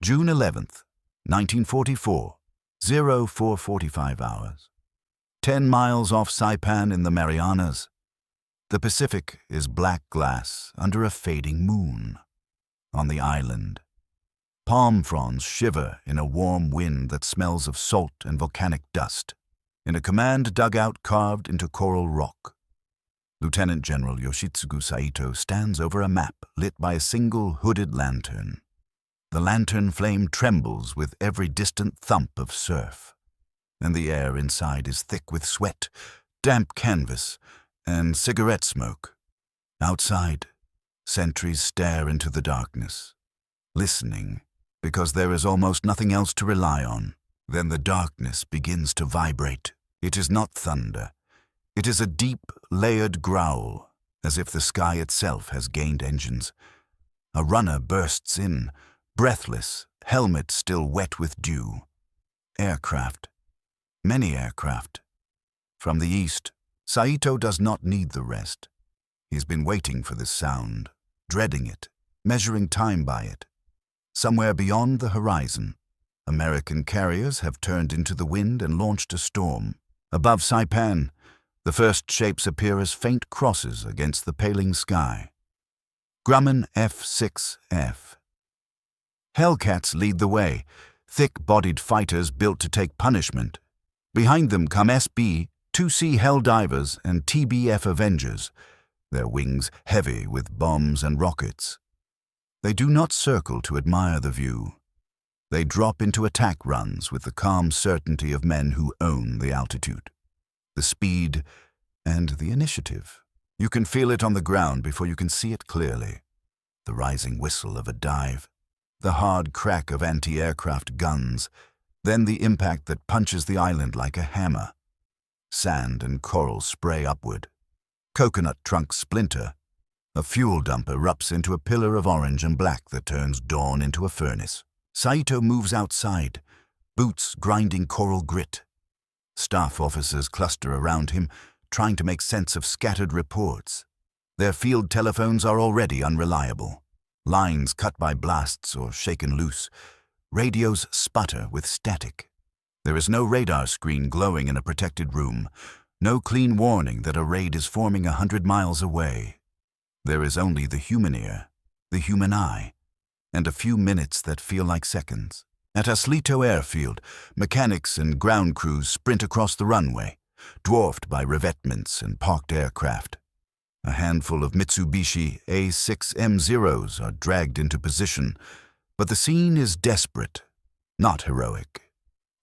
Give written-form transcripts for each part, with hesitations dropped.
June 11th, 1944, 04:45 hours. 10 miles off Saipan in the Marianas. The Pacific is black glass under a fading moon. On the island, palm fronds shiver in a warm wind that smells of salt and volcanic dust, in a command dugout carved into coral rock. Lieutenant General Yoshitsugu Saito stands over a map lit by a single hooded lantern. The lantern flame trembles with every distant thump of surf, and the air inside is thick with sweat, damp canvas, and cigarette smoke. Outside, sentries stare into the darkness, listening, because there is almost nothing else to rely on. Then the darkness begins to vibrate. It is not thunder. It is a deep, layered growl, as if the sky itself has gained engines. A runner bursts in, breathless, helmet still wet with dew. Aircraft. Many aircraft. From the east, Saito does not need the rest. He's been waiting for this sound, dreading it, measuring time by it. Somewhere beyond the horizon, American carriers have turned into the wind and launched a storm. Above Saipan, the first shapes appear as faint crosses against the paling sky. Grumman F-6F. Hellcats lead the way, thick-bodied fighters built to take punishment. Behind them come SB, 2C Helldivers, and TBF Avengers, their wings heavy with bombs and rockets. They do not circle to admire the view. They drop into attack runs with the calm certainty of men who own the altitude. The speed and the initiative. You can feel it on the ground before you can see it clearly. The rising whistle of a dive, the hard crack of anti-aircraft guns, then the impact that punches the island like a hammer. Sand and coral spray upward. Coconut trunks splinter. A fuel dump erupts into a pillar of orange and black that turns dawn into a furnace. Saito moves outside, boots grinding coral grit. Staff officers cluster around him, trying to make sense of scattered reports. Their field telephones are already unreliable. Lines cut by blasts or shaken loose. Radios sputter with static. There is no radar screen glowing in a protected room, no clean warning that a raid is forming 100 miles away. There is only the human ear, the human eye, and a few minutes that feel like seconds. At Aslito Airfield, mechanics and ground crews sprint across the runway, dwarfed by revetments and parked aircraft. A handful of Mitsubishi A6M0s are dragged into position, but the scene is desperate, not heroic.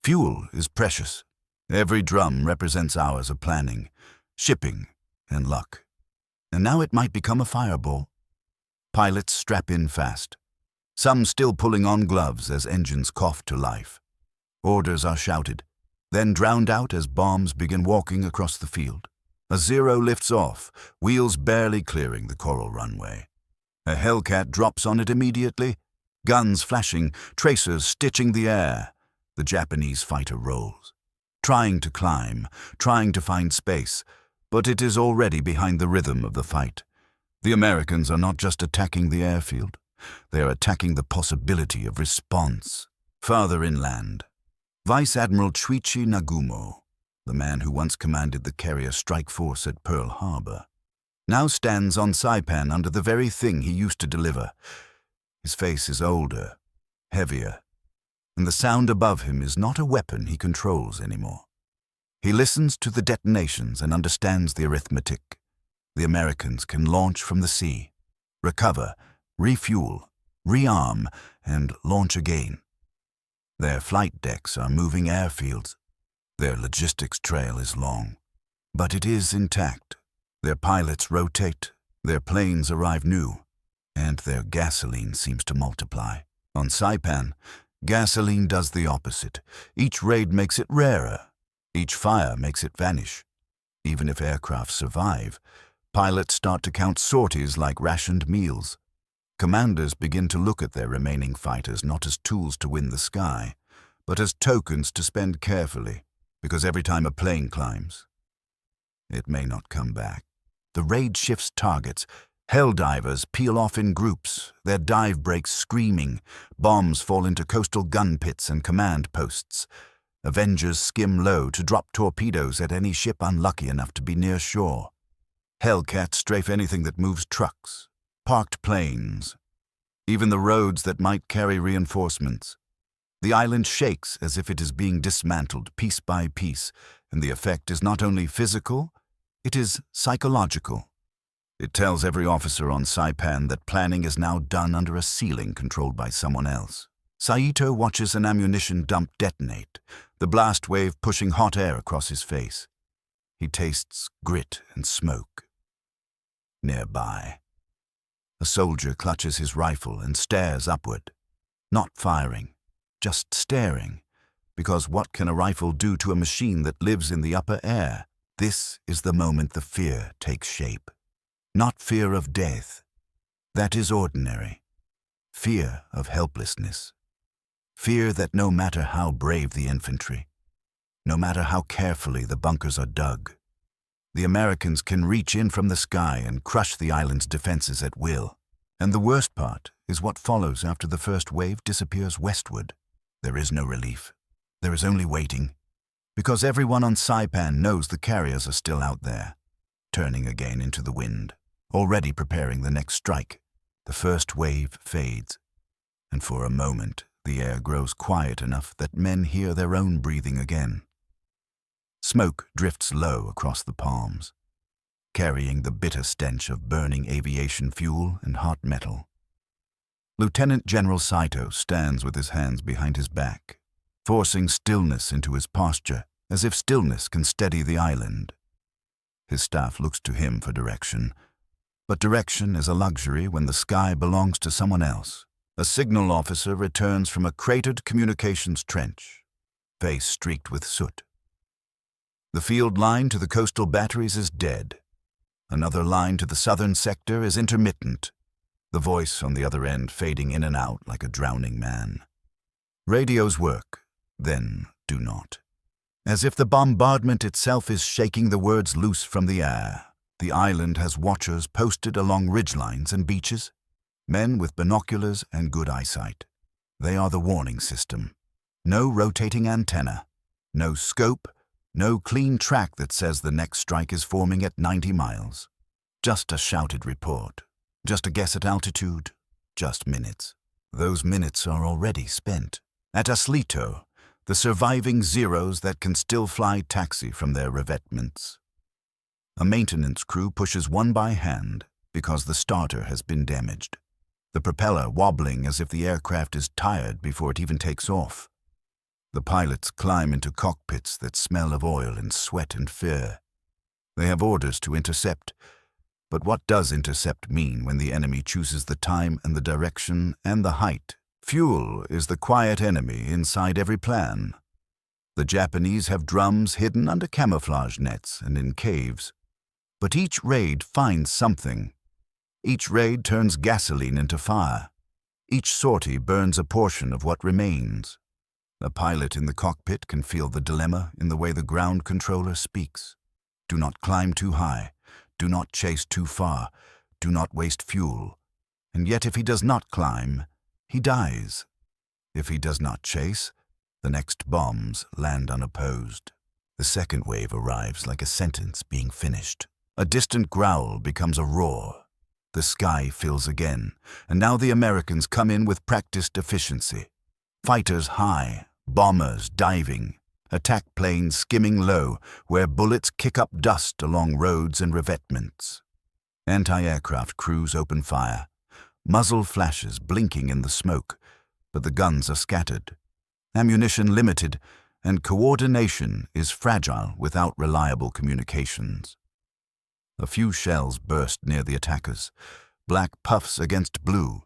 Fuel is precious. Every drum represents hours of planning, shipping, and luck. And now it might become a fireball. Pilots strap in fast, some still pulling on gloves as engines cough to life. Orders are shouted, then drowned out as bombs begin walking across the field. A Zero lifts off, wheels barely clearing the coral runway. A Hellcat drops on it immediately, guns flashing, tracers stitching the air. The Japanese fighter rolls, trying to climb, trying to find space, but it is already behind the rhythm of the fight. The Americans are not just attacking the airfield, they are attacking the possibility of response. Farther inland, Vice Admiral Chuichi Nagumo, the man who once commanded the carrier strike force at Pearl Harbor, now stands on Saipan under the very thing he used to deliver. His face is older, heavier, and the sound above him is not a weapon he controls anymore. He listens to the detonations and understands the arithmetic. The Americans can launch from the sea, recover, refuel, rearm, and launch again. Their flight decks are moving airfields. Their logistics trail is long, but it is intact. Their pilots rotate, their planes arrive new, and their gasoline seems to multiply. On Saipan, gasoline does the opposite. Each raid makes it rarer. Each fire makes it vanish. Even if aircraft survive, pilots start to count sorties like rationed meals. Commanders begin to look at their remaining fighters not as tools to win the sky, but as tokens to spend carefully, because every time a plane climbs, it may not come back. The raid shifts targets, Hell divers peel off in groups, their dive breaks screaming. Bombs fall into coastal gun pits and command posts. Avengers skim low to drop torpedoes at any ship unlucky enough to be near shore. Hellcats strafe anything that moves trucks, parked planes, even the roads that might carry reinforcements. The island shakes as if it is being dismantled piece by piece, and the effect is not only physical, it is psychological. It tells every officer on Saipan that planning is now done under a ceiling controlled by someone else. Saito watches an ammunition dump detonate, the blast wave pushing hot air across his face. He tastes grit and smoke. Nearby, a soldier clutches his rifle and stares upward, not firing, just staring, because what can a rifle do to a machine that lives in the upper air? This is the moment the fear takes shape. Not fear of death. That is ordinary. Fear of helplessness. Fear that no matter how brave the infantry, no matter how carefully the bunkers are dug, the Americans can reach in from the sky and crush the island's defenses at will. And the worst part is what follows after the first wave disappears westward. There is no relief. There is only waiting, because everyone on Saipan knows the carriers are still out there, turning again into the wind, already preparing the next strike. The first wave fades, and for a moment the air grows quiet enough that men hear their own breathing again. Smoke drifts low across the palms, carrying the bitter stench of burning aviation fuel and hot metal. Lieutenant General Saito stands with his hands behind his back, forcing stillness into his posture, as if stillness can steady the island. His staff looks to him for direction, but direction is a luxury when the sky belongs to someone else. A signal officer returns from a cratered communications trench, face streaked with soot. The field line to the coastal batteries is dead. Another line to the southern sector is intermittent, the voice on the other end fading in and out like a drowning man. Radios work, then do not. As if the bombardment itself is shaking the words loose from the air, the island has watchers posted along ridgelines and beaches, men with binoculars and good eyesight. They are the warning system. No rotating antenna, no scope, no clean track that says the next strike is forming at 90 miles. Just a shouted report. Just a guess at altitude. Just minutes. Those minutes are already spent. At Aslito, the surviving Zeros that can still fly taxi from their revetments. A maintenance crew pushes one by hand because the starter has been damaged, the propeller wobbling as if the aircraft is tired before it even takes off. The pilots climb into cockpits that smell of oil and sweat and fear. They have orders to intercept, but what does intercept mean when the enemy chooses the time and the direction and the height? Fuel is the quiet enemy inside every plan. The Japanese have drums hidden under camouflage nets and in caves. But each raid finds something. Each raid turns gasoline into fire. Each sortie burns a portion of what remains. A pilot in the cockpit can feel the dilemma in the way the ground controller speaks. Do not climb too high. Do not chase too far. Do not waste fuel. And yet if he does not climb, he dies. If he does not chase, the next bombs land unopposed. The second wave arrives like a sentence being finished. A distant growl becomes a roar. The sky fills again, and now the Americans come in with practiced efficiency. Fighters high, bombers diving, attack planes skimming low where bullets kick up dust along roads and revetments. Anti-aircraft crews open fire, muzzle flashes blinking in the smoke, but the guns are scattered. Ammunition limited, and coordination is fragile without reliable communications. A few shells burst near the attackers, black puffs against blue,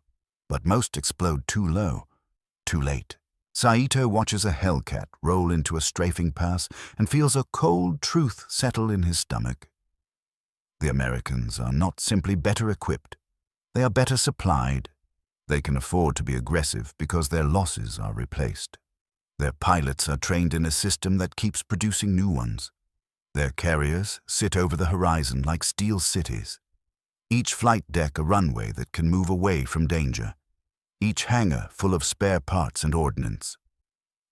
but most explode too low, too late. Saito watches a Hellcat roll into a strafing pass and feels a cold truth settle in his stomach. The Americans are not simply better equipped, they are better supplied. They can afford to be aggressive because their losses are replaced. Their pilots are trained in a system that keeps producing new ones. Their carriers sit over the horizon like steel cities. Each flight deck a runway that can move away from danger. Each hangar full of spare parts and ordnance.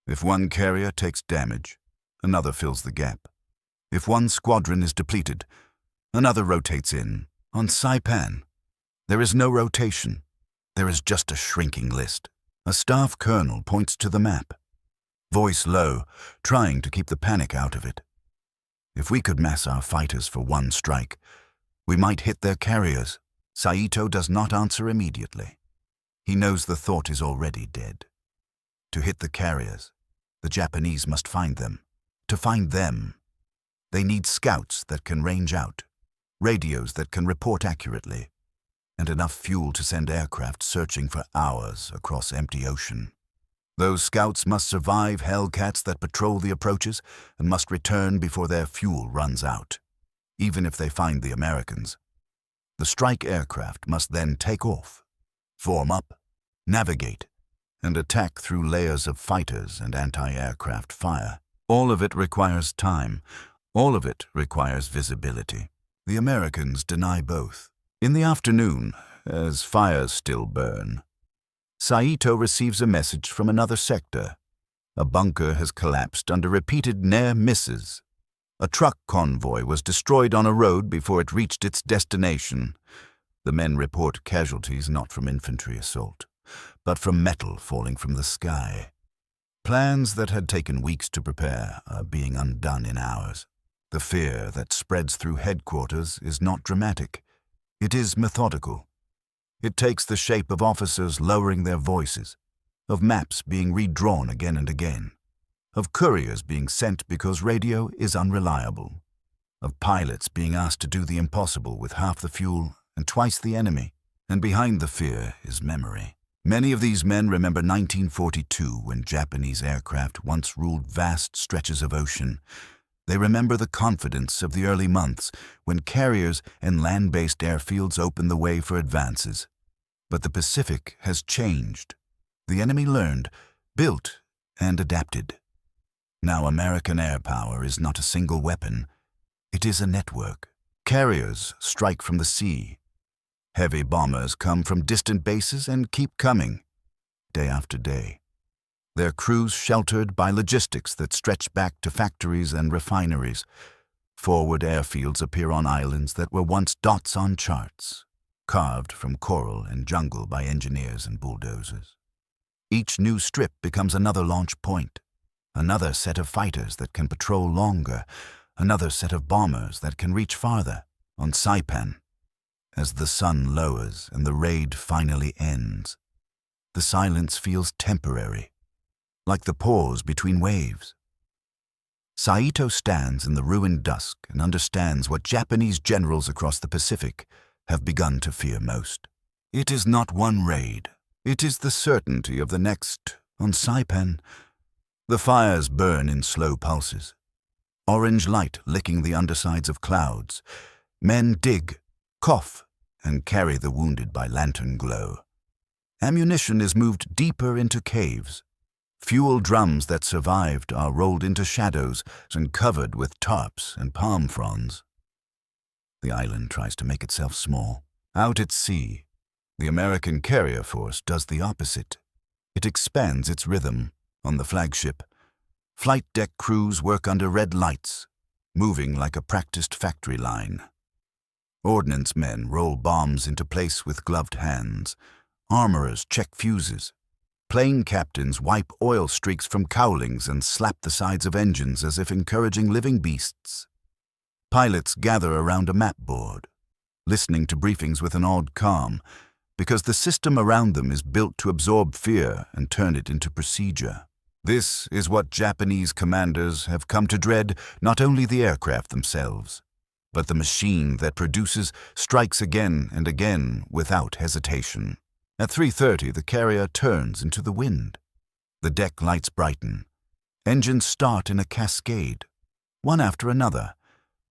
If one carrier takes damage, another fills the gap. If one squadron is depleted, another rotates in. On Saipan, there is no rotation. There is just a shrinking list. A staff colonel points to the map, voice low, trying to keep the panic out of it. If we could mass our fighters for one strike, we might hit their carriers. Saito does not answer immediately. He knows the thought is already dead. To hit the carriers, the Japanese must find them. To find them, they need scouts that can range out, radios that can report accurately, and enough fuel to send aircraft searching for hours across empty ocean. Those scouts must survive Hellcats that patrol the approaches and must return before their fuel runs out, even if they find the Americans. The strike aircraft must then take off, form up, navigate, and attack through layers of fighters and anti-aircraft fire. All of it requires time. All of it requires visibility. The Americans deny both. In the afternoon, as fires still burn, Saito receives a message from another sector. A bunker has collapsed under repeated near misses. A truck convoy was destroyed on a road before it reached its destination. The men report casualties not from infantry assault, but from metal falling from the sky. Plans that had taken weeks to prepare are being undone in hours. The fear that spreads through headquarters is not dramatic. It is methodical. It takes the shape of officers lowering their voices, of maps being redrawn again and again, of couriers being sent because radio is unreliable, of pilots being asked to do the impossible with half the fuel and twice the enemy. And behind the fear is memory. Many of these men remember 1942, when Japanese aircraft once ruled vast stretches of ocean. They remember the confidence of the early months when carriers and land-based airfields opened the way for advances. But the Pacific has changed. The enemy learned, built, and adapted. Now American air power is not a single weapon. It is a network. Carriers strike from the sea. Heavy bombers come from distant bases and keep coming, day after day. Their crews sheltered by logistics that stretch back to factories and refineries. Forward airfields appear on islands that were once dots on charts, carved from coral and jungle by engineers and bulldozers. Each new strip becomes another launch point, another set of fighters that can patrol longer, another set of bombers that can reach farther. On Saipan, as the sun lowers and the raid finally ends, the silence feels temporary, like the pause between waves. Saito stands in the ruined dusk and understands what Japanese generals across the Pacific have begun to fear most. It is not one raid. It is the certainty of the next. On Saipan, the fires burn in slow pulses. Orange light licking the undersides of clouds. Men dig, cough, and carry the wounded by lantern glow. Ammunition is moved deeper into caves. Fuel drums that survived are rolled into shadows and covered with tarps and palm fronds. The island tries to make itself small. Out at sea, the American carrier force does the opposite. It expands its rhythm. On the flagship, flight deck crews work under red lights, moving like a practiced factory line. Ordnance men roll bombs into place with gloved hands. Armorers check fuses. Plane captains wipe oil streaks from cowlings and slap the sides of engines as if encouraging living beasts. Pilots gather around a map board, listening to briefings with an odd calm, because the system around them is built to absorb fear and turn it into procedure. This is what Japanese commanders have come to dread, not only the aircraft themselves, but the machine that produces strikes again and again without hesitation. At 3:30, the carrier turns into the wind. The deck lights brighten. Engines start in a cascade, one after another,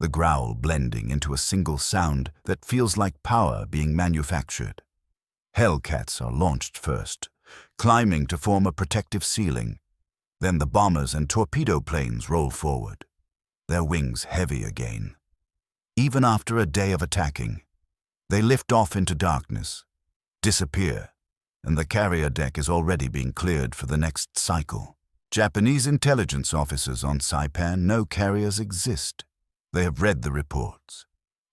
the growl blending into a single sound that feels like power being manufactured. Hellcats are launched first, climbing to form a protective ceiling. Then the bombers and torpedo planes roll forward, their wings heavy again. Even after a day of attacking, They lift off into darkness, disappear, and the carrier deck is already being cleared for the next cycle. Japanese intelligence officers on Saipan know carriers exist. They have read the reports.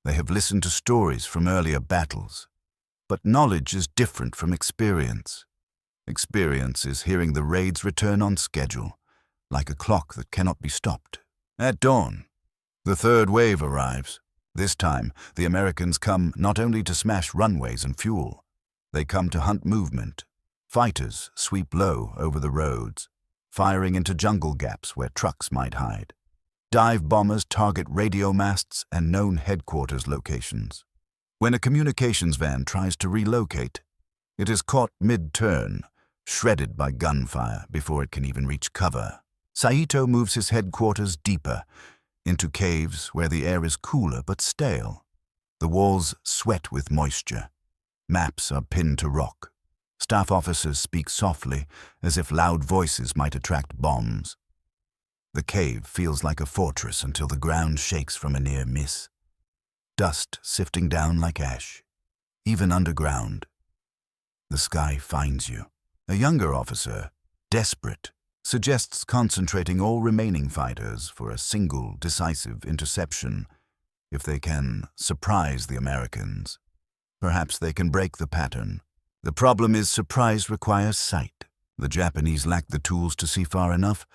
They have listened to stories from earlier battles. But knowledge is different from experience. Experience is hearing the raids return on schedule, like a clock that cannot be stopped. At dawn, the third wave arrives. This time, the Americans come not only to smash runways and fuel, they come to hunt movement. Fighters sweep low over the roads, firing into jungle gaps where trucks might hide. Dive bombers target radio masts and known headquarters locations. When a communications van tries to relocate, it is caught mid-turn, shredded by gunfire before it can even reach cover. Saito moves his headquarters deeper, into caves where the air is cooler but stale. The walls sweat with moisture. Maps are pinned to rock. Staff officers speak softly, as if loud voices might attract bombs. The cave feels like a fortress until the ground shakes from a near miss. Dust sifting down like ash, even underground. The sky finds you. A younger officer, desperate, suggests concentrating all remaining fighters for a single, decisive interception. If they can surprise the Americans, perhaps they can break the pattern. The problem is surprise requires sight. The Japanese lack the tools to see far enough,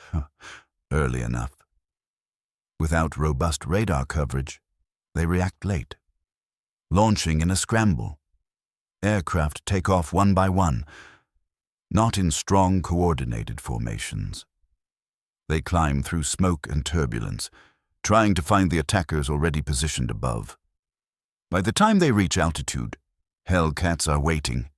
early enough. Without robust radar coverage, they react late. Launching in a scramble. Aircraft take off one by one, not in strong, coordinated formations. They climb through smoke and turbulence, trying to find the attackers already positioned above. By the time they reach altitude, Hellcats are waiting,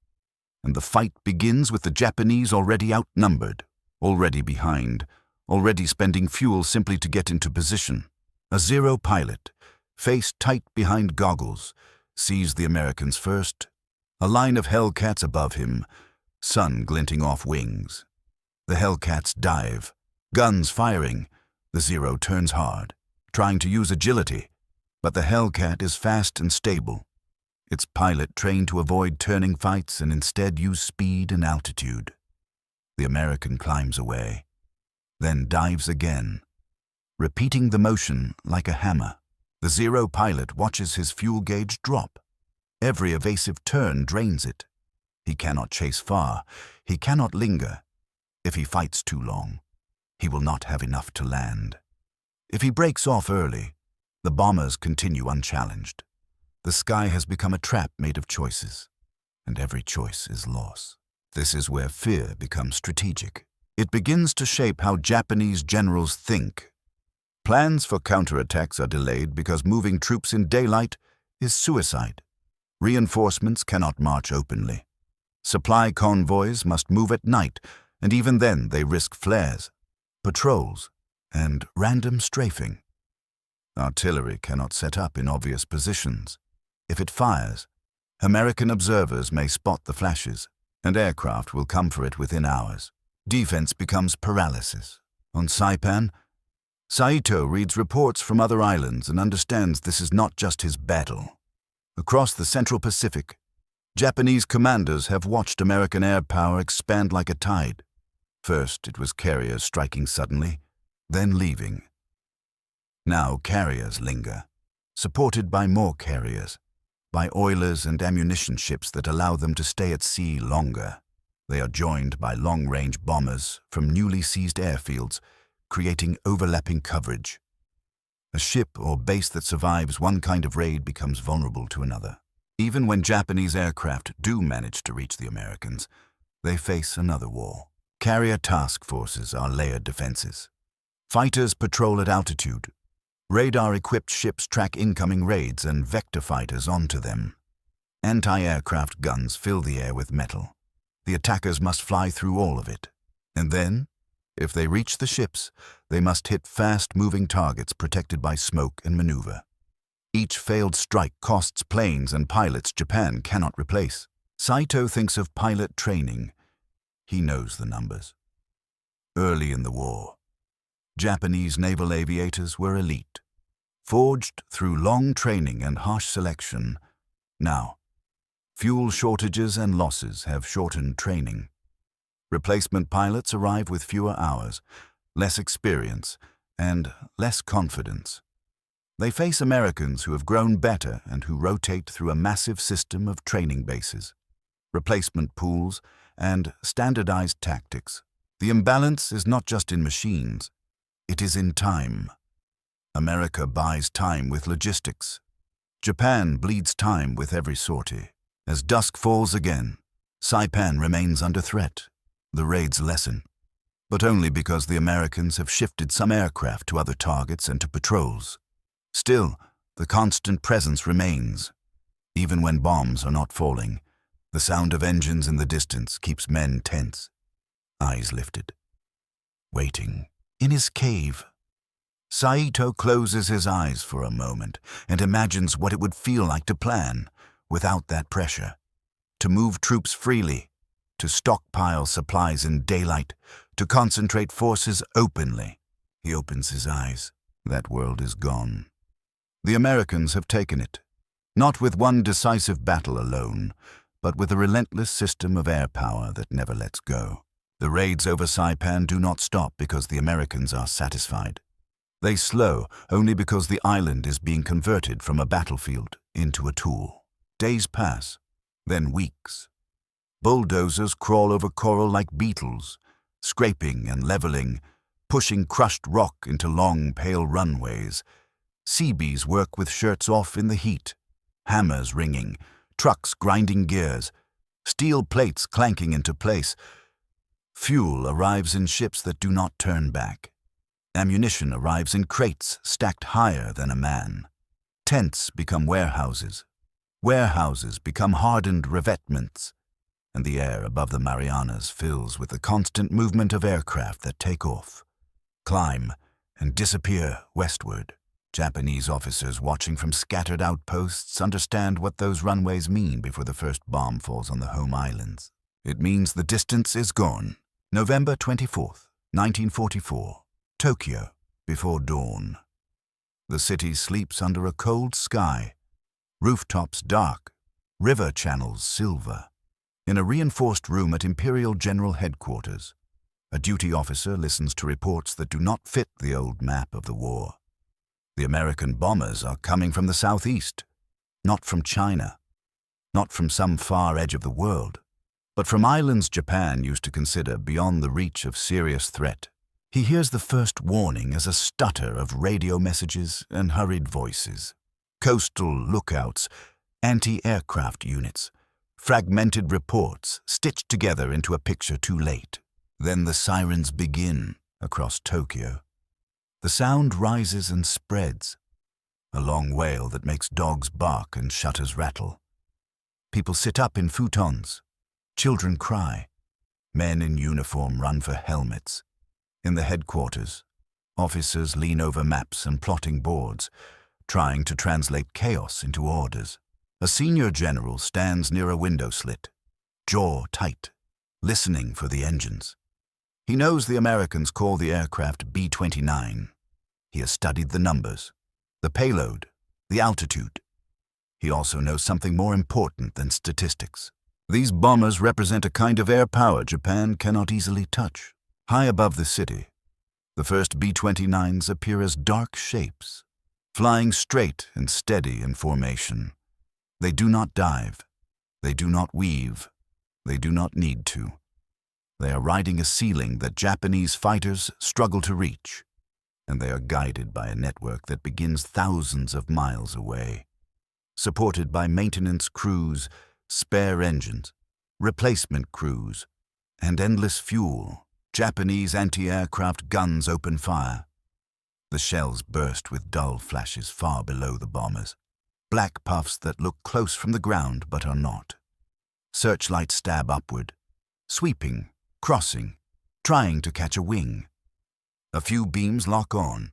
and the fight begins with the Japanese already outnumbered, already behind, already spending fuel simply to get into position. A Zero pilot, face tight behind goggles, sees the Americans first, a line of Hellcats above him, sun glinting off wings. The Hellcats dive, guns firing. The Zero turns hard, trying to use agility, but the Hellcat is fast and stable. Its pilot trained to avoid turning fights and instead use speed and altitude. The American climbs away, then dives again, repeating the motion like a hammer. The Zero pilot watches his fuel gauge drop. Every evasive turn drains it. He cannot chase far. He cannot linger. If he fights too long, he will not have enough to land. If he breaks off early, the bombers continue unchallenged. The sky has become a trap made of choices, and every choice is loss. This is where fear becomes strategic. It begins to shape how Japanese generals think. Plans for counterattacks are delayed because moving troops in daylight is suicide. Reinforcements cannot march openly. Supply convoys must move at night, and even then they risk flares, patrols, and random strafing. Artillery cannot set up in obvious positions. If it fires, American observers may spot the flashes, and aircraft will come for it within hours. Defense becomes paralysis. On Saipan, Saito reads reports from other islands and understands this is not just his battle. Across the Central Pacific, Japanese commanders have watched American air power expand like a tide. First, it was carriers striking suddenly, then leaving. Now carriers linger, supported by more carriers, by oilers and ammunition ships that allow them to stay at sea longer. They are joined by long-range bombers from newly seized airfields, creating overlapping coverage. A ship or base that survives one kind of raid becomes vulnerable to another. Even when Japanese aircraft do manage to reach the Americans, they face another wall. Carrier task forces are layered defenses. Fighters patrol at altitude. Radar-equipped ships track incoming raids and vector fighters onto them. Anti-aircraft guns fill the air with metal. The attackers must fly through all of it. And then, if they reach the ships, they must hit fast-moving targets protected by smoke and maneuver. Each failed strike costs planes and pilots Japan cannot replace. Saito thinks of pilot training. He knows the numbers. Early in the war, Japanese naval aviators were elite, forged through long training and harsh selection. Now, Fuel shortages and losses have shortened training. Replacement pilots arrive with fewer hours, less experience, and less confidence. They face Americans who have grown better and who rotate through a massive system of training bases, replacement pools, and standardized tactics. The imbalance is not just in machines, it is in time. America buys time with logistics. Japan bleeds time with every sortie. As dusk falls again, Saipan remains under threat. The raids lessen, but only because the Americans have shifted some aircraft to other targets and to patrols. Still, the constant presence remains. Even when bombs are not falling, the sound of engines in the distance keeps men tense, eyes lifted, waiting. In his cave, Saito closes his eyes for a moment and imagines what it would feel like to plan, without that pressure, to move troops freely, to stockpile supplies in daylight, to concentrate forces openly. He opens his eyes. That world is gone. The Americans have taken it, not with one decisive battle alone, but with a relentless system of air power that never lets go. The raids over Saipan do not stop because the Americans are satisfied. They slow only because the island is being converted from a battlefield into a tool. Days pass, then weeks. Bulldozers crawl over coral like beetles, scraping and leveling, pushing crushed rock into long, pale runways. Seabees work with shirts off in the heat, hammers ringing, trucks grinding gears, steel plates clanking into place. Fuel arrives in ships that do not turn back. Ammunition arrives in crates stacked higher than a man. Tents become warehouses. Warehouses become hardened revetments, and the air above the Marianas fills with the constant movement of aircraft that take off, climb, and disappear westward. Japanese officers watching from scattered outposts understand what those runways mean before the first bomb falls on the home islands. It means the distance is gone. November 24th, 1944, Tokyo, before dawn. The city sleeps under a cold sky, rooftops dark, river channels silver. In a reinforced room at Imperial General Headquarters, a duty officer listens to reports that do not fit the old map of the war. The American bombers are coming from the southeast, not from China, not from some far edge of the world, but from islands Japan used to consider beyond the reach of serious threat. He hears the first warning as a stutter of radio messages and hurried voices. Coastal lookouts, anti-aircraft units, fragmented reports stitched together into a picture too late. Then the sirens begin across Tokyo. The sound rises and spreads, a long wail that makes dogs bark and shutters rattle. People sit up in futons. Children cry. Men in uniform run for helmets. In the headquarters, officers lean over maps and plotting boards, trying to translate chaos into orders. A senior general stands near a window slit, jaw tight, listening for the engines. He knows the Americans call the aircraft B-29. He has studied the numbers, the payload, the altitude. He also knows something more important than statistics. These bombers represent a kind of air power Japan cannot easily touch. High above the city, the first B-29s appear as dark shapes, flying straight and steady in formation. They do not dive. They do not weave. They do not need to. They are riding a ceiling that Japanese fighters struggle to reach, and they are guided by a network that begins thousands of miles away, supported by maintenance crews, spare engines, replacement crews, and endless fuel. Japanese anti-aircraft guns open fire. The shells burst with dull flashes far below the bombers, black puffs that look close from the ground but are not. Searchlights stab upward, sweeping, crossing, trying to catch a wing. A few beams lock on,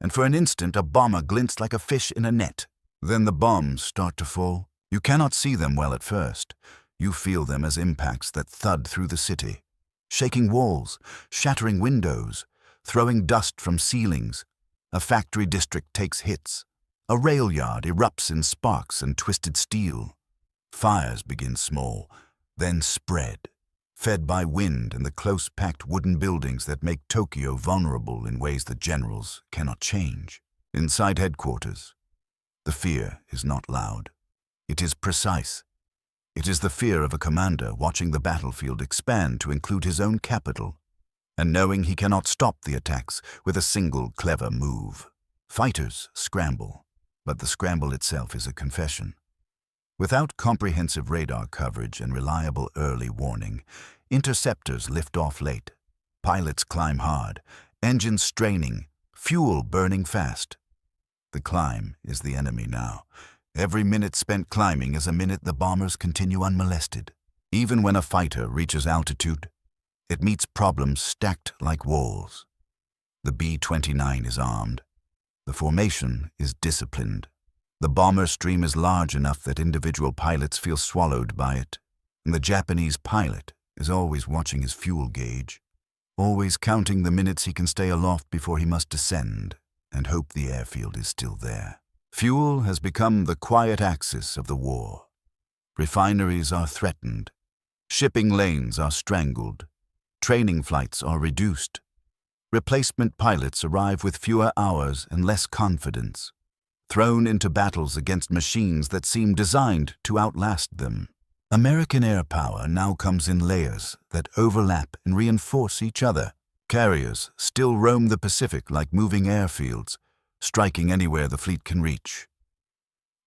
and for an instant a bomber glints like a fish in a net. Then the bombs start to fall. You cannot see them well at first. You feel them as impacts that thud through the city, shaking walls, shattering windows, throwing dust from ceilings. A factory district takes hits. A rail yard erupts in sparks and twisted steel. Fires begin small, then spread, fed by wind and the close-packed wooden buildings that make Tokyo vulnerable in ways the generals cannot change. Inside headquarters, the fear is not loud. It is precise. It is the fear of a commander watching the battlefield expand to include his own capital, and knowing he cannot stop the attacks with a single clever move. Fighters scramble, but the scramble itself is a confession. Without comprehensive radar coverage and reliable early warning, interceptors lift off late. Pilots climb hard, engines straining, fuel burning fast. The climb is the enemy now. Every minute spent climbing is a minute the bombers continue unmolested. Even when a fighter reaches altitude, it meets problems stacked like walls. The B-29 is armed. The formation is disciplined. The bomber stream is large enough that individual pilots feel swallowed by it, and the Japanese pilot is always watching his fuel gauge, always counting the minutes he can stay aloft before he must descend, and hope the airfield is still there. Fuel has become the quiet axis of the war. Refineries are threatened. Shipping lanes are strangled. Training flights are reduced. Replacement pilots arrive with fewer hours and less confidence, thrown into battles against machines that seem designed to outlast them. American air power now comes in layers that overlap and reinforce each other. Carriers still roam the Pacific like moving airfields, striking anywhere the fleet can reach.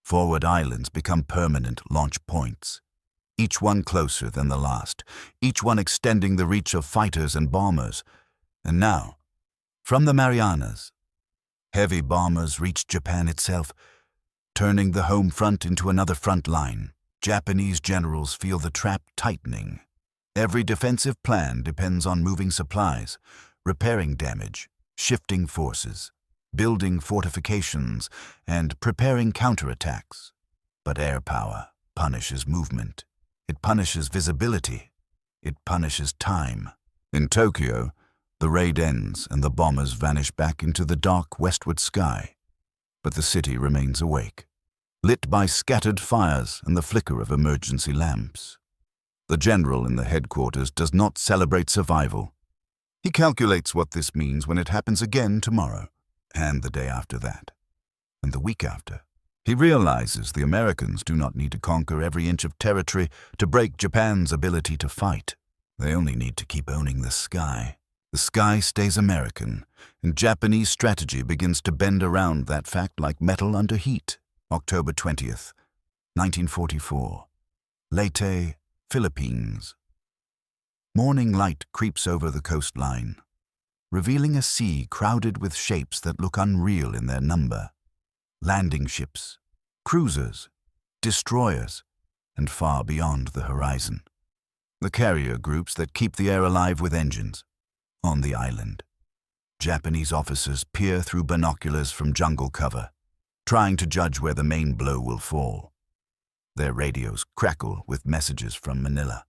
Forward islands become permanent launch points, each one closer than the last, each one extending the reach of fighters and bombers. And now, from the Marianas, heavy bombers reach Japan itself, turning the home front into another front line. Japanese generals feel the trap tightening. Every defensive plan depends on moving supplies, repairing damage, shifting forces, building fortifications, and preparing counterattacks. But air power punishes movement. It punishes visibility. It punishes time. In Tokyo, the raid ends and the bombers vanish back into the dark westward sky. But the city remains awake, lit by scattered fires and the flicker of emergency lamps. The general in the headquarters does not celebrate survival. He calculates what this means when it happens again tomorrow, and the day after that, and the week after. He realizes the Americans do not need to conquer every inch of territory to break Japan's ability to fight. They only need to keep owning the sky. The sky stays American, and Japanese strategy begins to bend around that fact like metal under heat. October 20th, 1944. Leyte, Philippines. Morning light creeps over the coastline, revealing a sea crowded with shapes that look unreal in their number. Landing ships, cruisers, destroyers, and far beyond the horizon. The carrier groups that keep the air alive with engines. On the island, Japanese officers peer through binoculars from jungle cover, trying to judge where the main blow will fall. Their radios crackle with messages from Manila,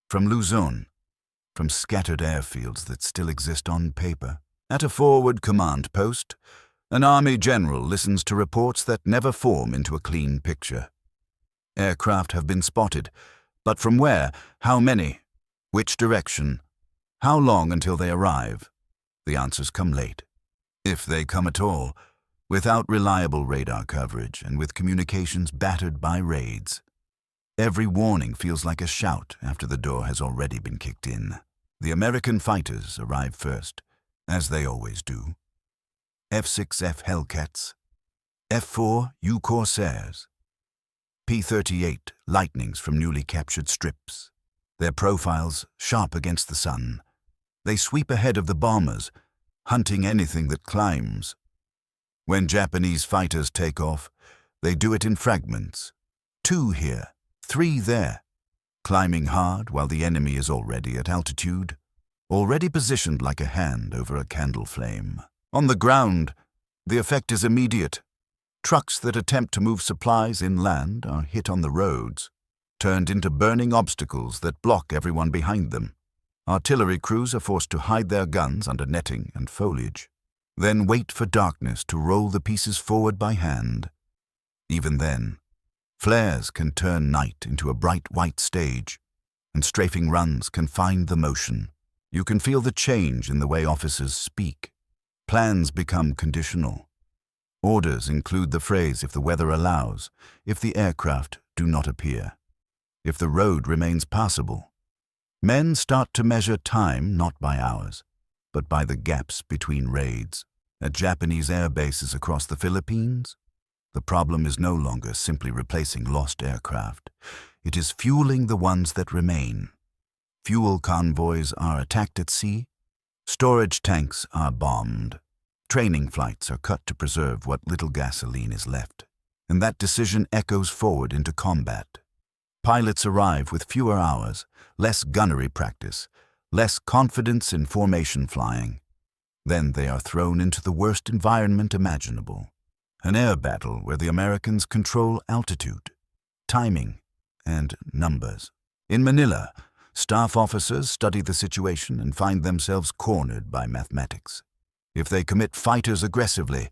from Luzon, from scattered airfields that still exist on paper. At a forward command post, an army general listens to reports that never form into a clean picture. Aircraft have been spotted, but from where, how many, which direction, how long until they arrive? The answers come late, if they come at all, without reliable radar coverage and with communications battered by raids. Every warning feels like a shout after the door has already been kicked in. The American fighters arrive first, as they always do. F-6F Hellcats, F-4 U Corsairs, P-38 Lightnings from newly captured strips. Their profiles sharp against the sun. They sweep ahead of the bombers, hunting anything that climbs. When Japanese fighters take off, they do it in fragments. 2 here, 3 there, climbing hard while the enemy is already at altitude, already positioned like a hand over a candle flame. On the ground, the effect is immediate. Trucks that attempt to move supplies inland are hit on the roads, turned into burning obstacles that block everyone behind them. Artillery crews are forced to hide their guns under netting and foliage, then wait for darkness to roll the pieces forward by hand. Even then, Flares can turn night into a bright white stage, and strafing runs can find the motion. You can feel the change in the way officers speak. Plans become conditional. Orders include the phrase, "if the weather allows," "if the aircraft do not appear," "if the road remains passable." Men start to measure time not by hours, but by the gaps between raids. At Japanese air bases across the Philippines, the problem is no longer simply replacing lost aircraft. It is fueling the ones that remain. Fuel convoys are attacked at sea. Storage tanks are bombed. Training flights are cut to preserve what little gasoline is left. And that decision echoes forward into combat. Pilots arrive with fewer hours, less gunnery practice, less confidence in formation flying. Then they are thrown into the worst environment imaginable. An air battle where the Americans control altitude, timing, and numbers. In Manila, staff officers study the situation and find themselves cornered by mathematics. If they commit fighters aggressively,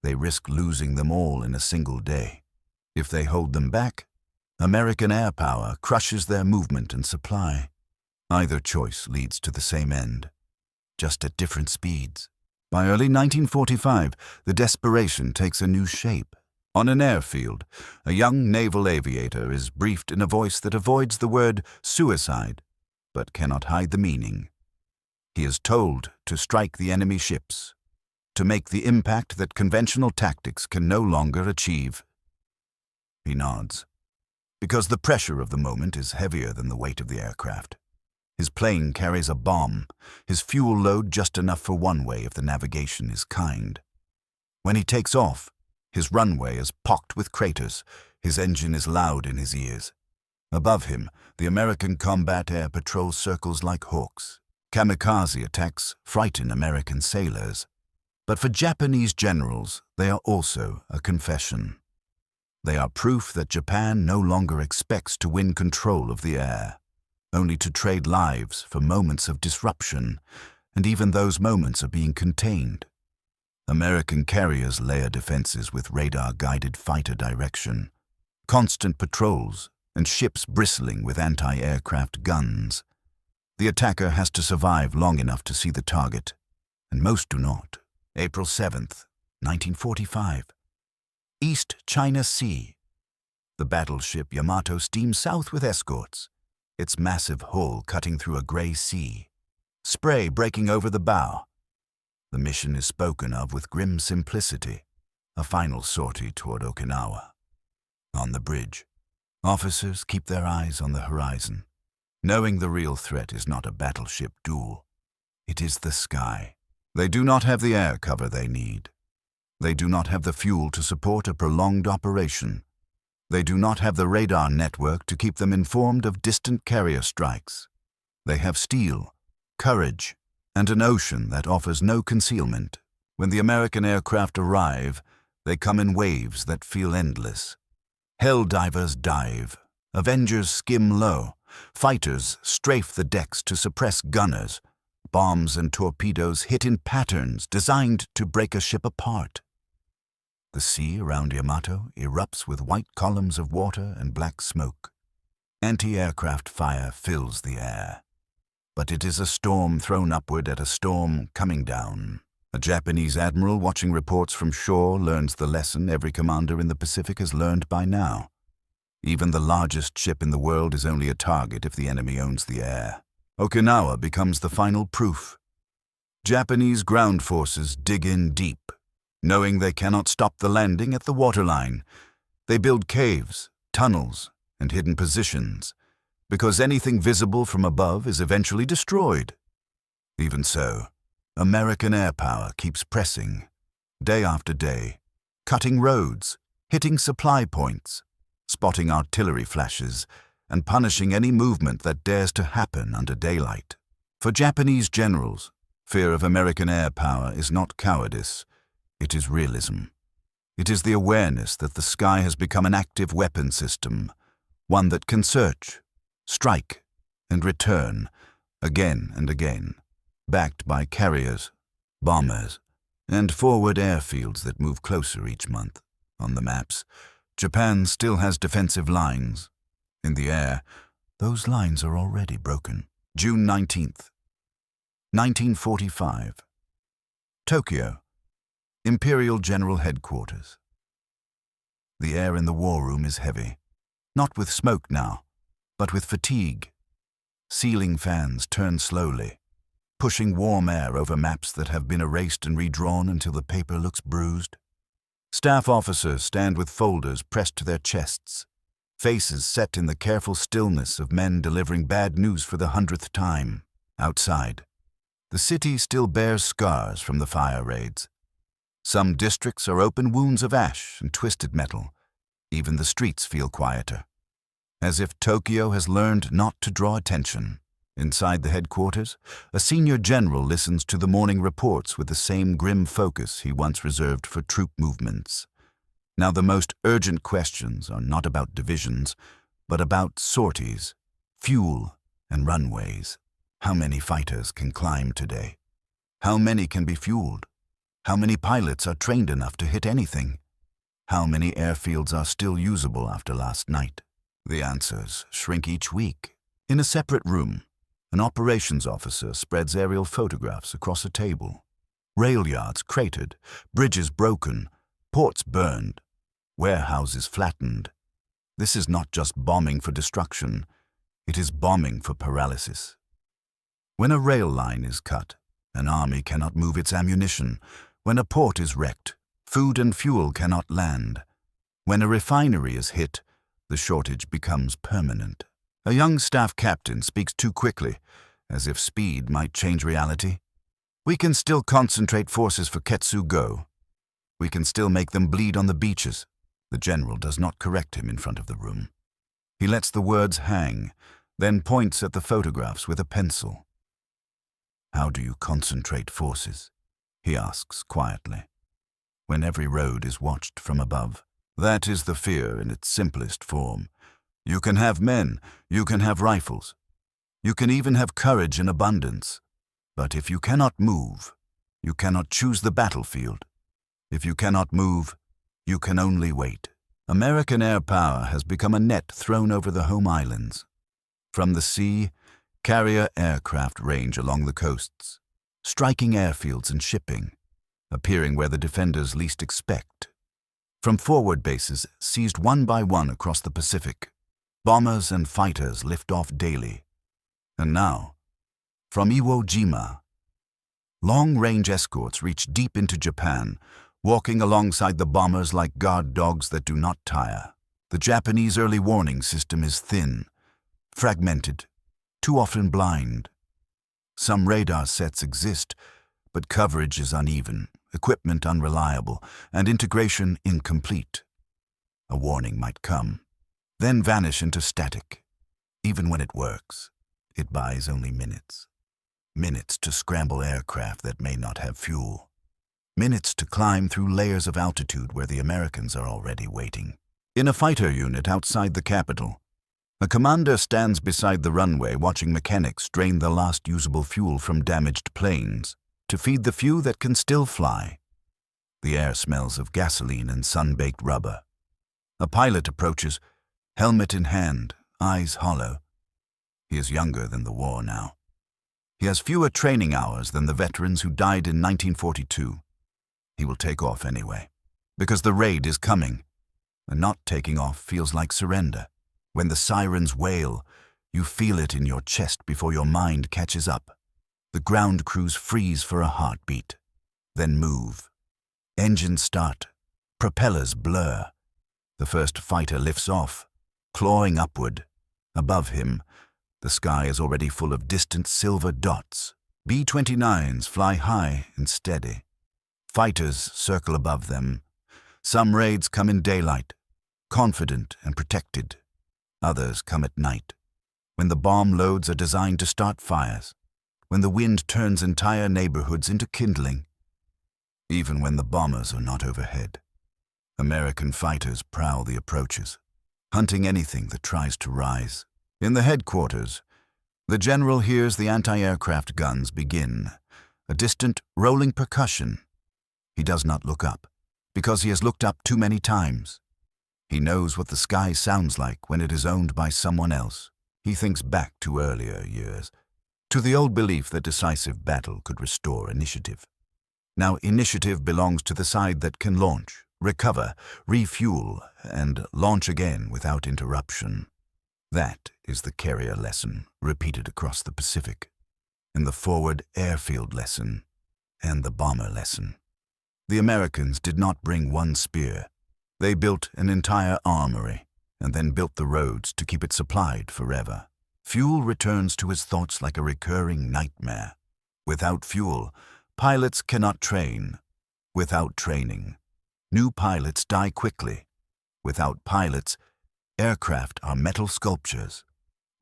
they risk losing them all in a single day. If they hold them back, American air power crushes their movement and supply. Either choice leads to the same end, just at different speeds. By early 1945, the desperation takes a new shape. On an airfield, a young naval aviator is briefed in a voice that avoids the word suicide, but cannot hide the meaning. He is told to strike the enemy ships, to make the impact that conventional tactics can no longer achieve. He nods, because the pressure of the moment is heavier than the weight of the aircraft. His plane carries a bomb, his fuel load just enough for one way if the navigation is kind. When he takes off, his runway is pocked with craters, his engine is loud in his ears. Above him, the American combat air patrol circles like hawks. Kamikaze attacks frighten American sailors. But for Japanese generals, they are also a confession. They are proof that Japan no longer expects to win control of the air, only to trade lives for moments of disruption, and even those moments are being contained. American carriers layer defenses with radar-guided fighter direction, constant patrols, and ships bristling with anti-aircraft guns. The attacker has to survive long enough to see the target, and most do not. April 7th, 1945. East China Sea. The battleship Yamato steams south with escorts, its massive hull cutting through a gray sea, spray breaking over the bow. The mission is spoken of with grim simplicity, a final sortie toward Okinawa. On the bridge, officers keep their eyes on the horizon, knowing the real threat is not a battleship duel. It is the sky. They do not have the air cover they need. They do not have the fuel to support a prolonged operation. They do not have the radar network to keep them informed of distant carrier strikes. They have steel, courage, and an ocean that offers no concealment. When the American aircraft arrive, they come in waves that feel endless. Hell divers dive, Avengers skim low, fighters strafe the decks to suppress gunners. Bombs and torpedoes hit in patterns designed to break a ship apart. The sea around Yamato erupts with white columns of water and black smoke. Anti-aircraft fire fills the air. But it is a storm thrown upward at a storm coming down. A Japanese admiral watching reports from shore learns the lesson every commander in the Pacific has learned by now. Even the largest ship in the world is only a target if the enemy owns the air. Okinawa becomes the final proof. Japanese ground forces dig in deep. Knowing they cannot stop the landing at the waterline, they build caves, tunnels, and hidden positions, because anything visible from above is eventually destroyed. Even so, American air power keeps pressing, day after day, cutting roads, hitting supply points, spotting artillery flashes, and punishing any movement that dares to happen under daylight. For Japanese generals, fear of American air power is not cowardice. It is realism. It is the awareness that the sky has become an active weapon system, one that can search, strike, and return again and again, backed by carriers, bombers, and forward airfields that move closer each month. On the maps, Japan still has defensive lines. In the air, those lines are already broken. June 19th, 1945. Tokyo, Imperial General Headquarters. The air in the war room is heavy, not with smoke now, but with fatigue. Ceiling fans turn slowly, pushing warm air over maps that have been erased and redrawn until the paper looks bruised. Staff officers stand with folders pressed to their chests, faces set in the careful stillness of men delivering bad news for the 100th time. Outside, the city still bears scars from the fire raids. Some districts are open wounds of ash and twisted metal. Even the streets feel quieter, as if Tokyo has learned not to draw attention. Inside the headquarters, a senior general listens to the morning reports with the same grim focus he once reserved for troop movements. Now the most urgent questions are not about divisions, but about sorties, fuel, and runways. How many fighters can climb today? How many can be fueled? How many pilots are trained enough to hit anything? How many airfields are still usable after last night? The answers shrink each week. In a separate room, an operations officer spreads aerial photographs across a table. Rail yards cratered, bridges broken, ports burned, warehouses flattened. This is not just bombing for destruction, it is bombing for paralysis. When a rail line is cut, an army cannot move its ammunition. When a port is wrecked, food and fuel cannot land. When a refinery is hit, the shortage becomes permanent. A young staff captain speaks too quickly, as if speed might change reality. We can still concentrate forces for Ketsu-go. We can still make them bleed on the beaches. The general does not correct him in front of the room. He lets the words hang, then points at the photographs with a pencil. How do you concentrate forces? He asks quietly. When every road is watched from above. That is the fear in its simplest form. You can have men, you can have rifles. You can even have courage in abundance. But if you cannot move, you cannot choose the battlefield. If you cannot move, you can only wait. American air power has become a net thrown over the home islands. From the sea, carrier aircraft range along the coasts, striking airfields and shipping, appearing where the defenders least expect. From forward bases seized one by one across the Pacific, bombers and fighters lift off daily. And now, from Iwo Jima, long-range escorts reach deep into Japan, walking alongside the bombers like guard dogs that do not tire. The Japanese early warning system is thin, fragmented, too often blind. Some radar sets exist, but coverage is uneven, equipment unreliable, and integration incomplete. A warning might come, then vanish into static. Even when it works, it buys only minutes. Minutes to scramble aircraft that may not have fuel. Minutes to climb through layers of altitude where the Americans are already waiting. In a fighter unit outside the capital, a commander stands beside the runway watching mechanics drain the last usable fuel from damaged planes to feed the few that can still fly. The air smells of gasoline and sun-baked rubber. A pilot approaches, helmet in hand, eyes hollow. He is younger than the war now. He has fewer training hours than the veterans who died in 1942. He will take off anyway, because the raid is coming, and not taking off feels like surrender. When the sirens wail, you feel it in your chest before your mind catches up. The ground crews freeze for a heartbeat, then move. Engines start, propellers blur. The first fighter lifts off, clawing upward. Above him, the sky is already full of distant silver dots. B-29s fly high and steady. Fighters circle above them. Some raids come in daylight, confident and protected. Others come at night, when the bomb loads are designed to start fires, when the wind turns entire neighborhoods into kindling. Even when the bombers are not overhead, American fighters prowl the approaches, hunting anything that tries to rise. In the headquarters, the general hears the anti-aircraft guns begin, a distant rolling percussion. He does not look up, because he has looked up too many times. He knows what the sky sounds like when it is owned by someone else. He thinks back to earlier years, to the old belief that decisive battle could restore initiative. Now initiative belongs to the side that can launch, recover, refuel, and launch again without interruption. That is the carrier lesson repeated across the Pacific, and the forward airfield lesson, and the bomber lesson. The Americans did not bring one spear. They built an entire armory, and then built the roads to keep it supplied forever. Fuel returns to his thoughts like a recurring nightmare. Without fuel, pilots cannot train. Without training, new pilots die quickly. Without pilots, aircraft are metal sculptures.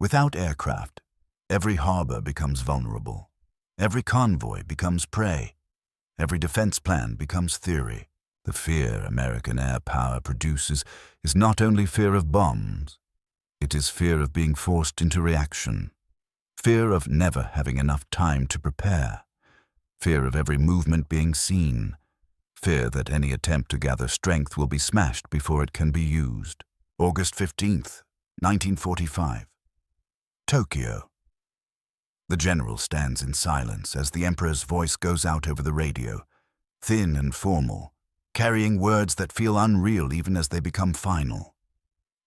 Without aircraft, every harbor becomes vulnerable. Every convoy becomes prey. Every defense plan becomes theory. The fear American air power produces is not only fear of bombs. It is fear of being forced into reaction. Fear of never having enough time to prepare. Fear of every movement being seen. Fear that any attempt to gather strength will be smashed before it can be used. August 15th, 1945. Tokyo. The general stands in silence as the emperor's voice goes out over the radio, thin and formal, carrying words that feel unreal even as they become final.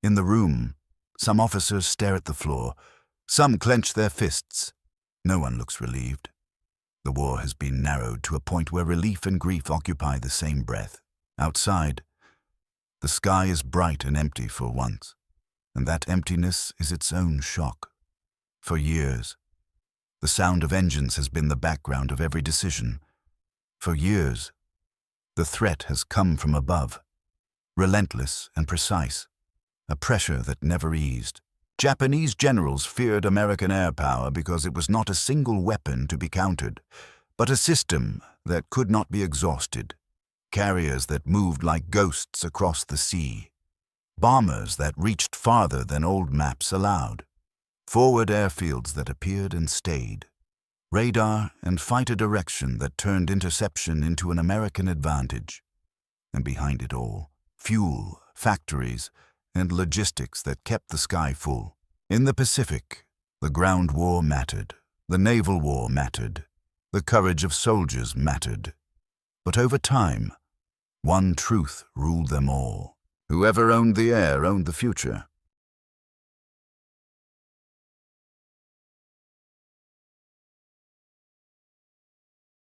In the room, some officers stare at the floor, some clench their fists. No one looks relieved. The war has been narrowed to a point where relief and grief occupy the same breath. Outside, the sky is bright and empty for once, and that emptiness is its own shock. For years, the sound of engines has been the background of every decision. For years, the threat has come from above, relentless and precise, a pressure that never eased. Japanese generals feared American air power because it was not a single weapon to be countered, but a system that could not be exhausted. Carriers that moved like ghosts across the sea. Bombers that reached farther than old maps allowed. Forward airfields that appeared and stayed. Radar and fighter direction that turned interception into an American advantage. And behind it all, fuel, factories, and logistics that kept the sky full. In the Pacific, the ground war mattered, the naval war mattered, the courage of soldiers mattered. But over time, one truth ruled them all. Whoever owned the air owned the future.